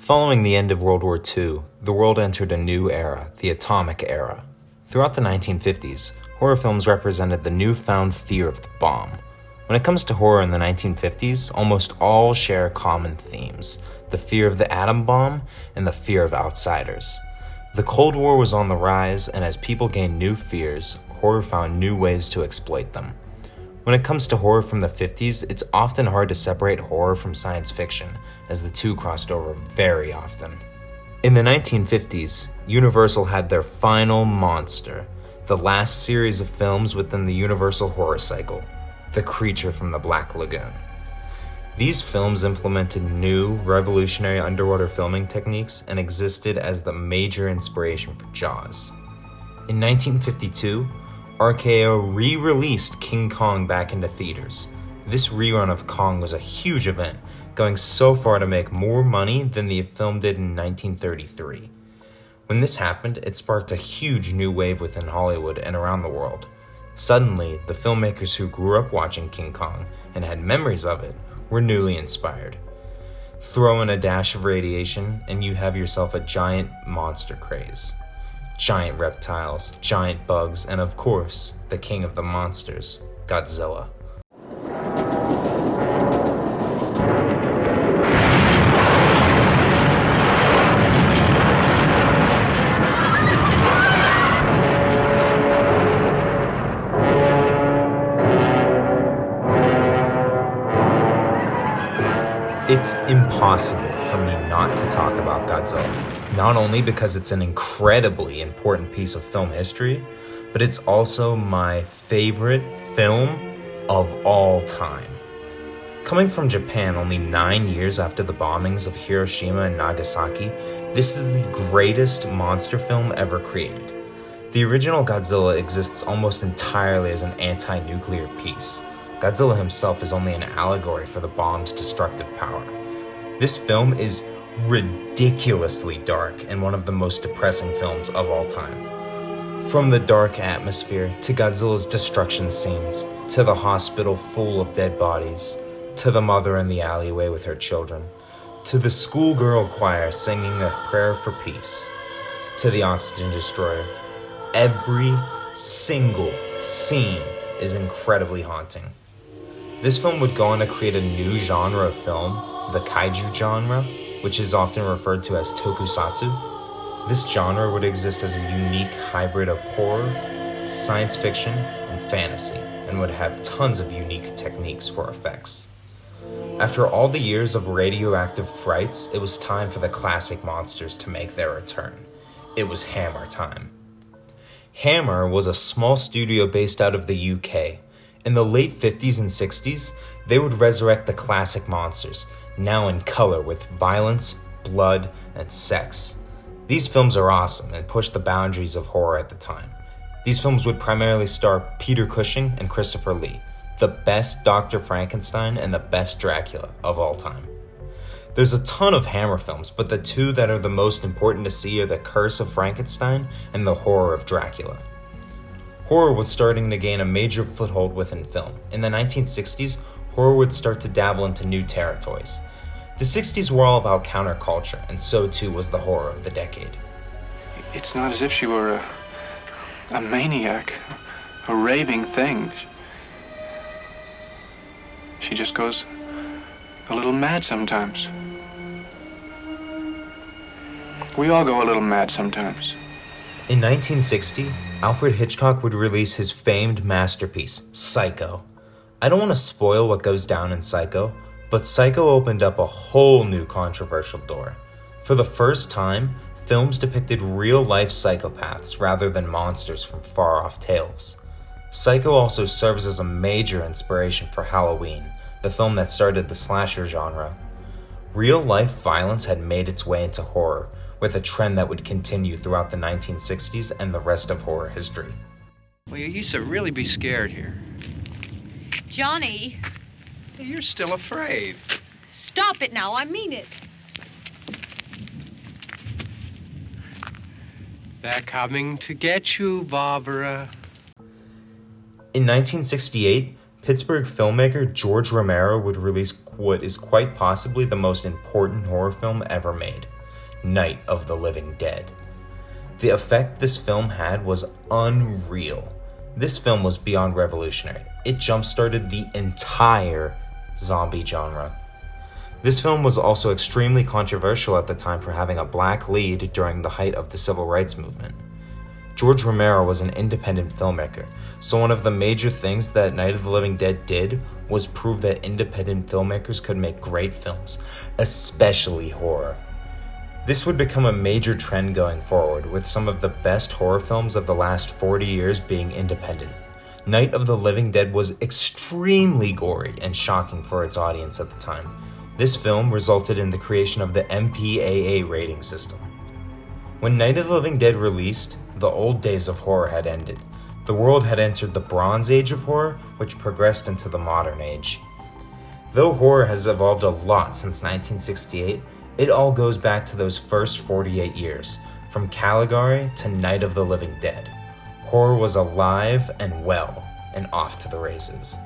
Following the end of World War II, the world entered a new era, the atomic era. Throughout the 1950s, horror films represented the newfound fear of the bomb. When it comes to horror in the 1950s, almost all share common themes: the fear of the atom bomb and the fear of outsiders. The Cold War was on the rise, and as people gained new fears, horror found new ways to exploit them. When it comes to horror from the 50s, it's often hard to separate horror from science fiction, as the two crossed over very often. In the 1950s, Universal had their final monster, the last series of films within the Universal horror cycle, The Creature from the Black Lagoon. These films implemented new, revolutionary underwater filming techniques and existed as the major inspiration for Jaws. In 1952, RKO re-released King Kong back into theaters. This rerun of Kong was a huge event, going so far to make more money than the film did in 1933. When this happened, it sparked a huge new wave within Hollywood and around the world. Suddenly, the filmmakers who grew up watching King Kong and had memories of it were newly inspired. Throw in a dash of radiation and you have yourself a giant monster craze. Giant reptiles, giant bugs, and of course, the king of the monsters, Godzilla. It's impossible for me not to talk about Godzilla, not only because it's an incredibly important piece of film history, but it's also my favorite film of all time. Coming from Japan only 9 years after the bombings of Hiroshima and Nagasaki, this is the greatest monster film ever created. The original Godzilla exists almost entirely as an anti-nuclear piece. Godzilla himself is only an allegory for the bomb's destructive power. This film is ridiculously dark and one of the most depressing films of all time. From the dark atmosphere, to Godzilla's destruction scenes, to the hospital full of dead bodies, to the mother in the alleyway with her children, to the schoolgirl choir singing a prayer for peace, to the oxygen destroyer, every single scene is incredibly haunting. This film would go on to create a new genre of film, the kaiju genre, which is often referred to as tokusatsu. This genre would exist as a unique hybrid of horror, science fiction, and fantasy, and would have tons of unique techniques for effects. After all the years of radioactive frights, it was time for the classic monsters to make their return. It was Hammer time. Hammer was a small studio based out of the UK. In the late 50s and 60s, they would resurrect the classic monsters, now in color with violence, blood, and sex. These films are awesome and push the boundaries of horror at the time. These films would primarily star Peter Cushing and Christopher Lee, the best Dr. Frankenstein and the best Dracula of all time. There's a ton of Hammer films, but the two that are the most important to see are The Curse of Frankenstein and The Horror of Dracula. Horror was starting to gain a major foothold within film. In the 1960s, horror would start to dabble into new territories. The 60s were all about counterculture, and so too was the horror of the decade. It's not as if she were a maniac, a raving thing. She just goes a little mad sometimes. We all go a little mad sometimes. In 1960, Alfred Hitchcock would release his famed masterpiece, Psycho. I don't want to spoil what goes down in Psycho, but Psycho opened up a whole new controversial door. For the first time, films depicted real-life psychopaths rather than monsters from far-off tales. Psycho also serves as a major inspiration for Halloween, the film that started the slasher genre. Real-life violence had made its way into horror, with a trend that would continue throughout the 1960s and the rest of horror history. Well, you used to really be scared here. Johnny! You're still afraid. Stop it now, I mean it. They're coming to get you, Barbara. In 1968, Pittsburgh filmmaker George Romero would release what is quite possibly the most important horror film ever made, Night of the Living Dead. The effect this film had was unreal. This film was beyond revolutionary. It jump-started the entire zombie genre. This film was also extremely controversial at the time for having a black lead during the height of the civil rights movement. George Romero was an independent filmmaker, so one of the major things that Night of the Living Dead did was prove that independent filmmakers could make great films, especially horror. This would become a major trend going forward, with some of the best horror films of the last 40 years being independent. Night of the Living Dead was extremely gory and shocking for its audience at the time. This film resulted in the creation of the MPAA rating system. When Night of the Living Dead released, the old days of horror had ended. The world had entered the Bronze Age of horror, which progressed into the modern age. Though horror has evolved a lot since 1968, it all goes back to those first 48 years, from Caligari to Night of the Living Dead. Horror was alive and well, and off to the races.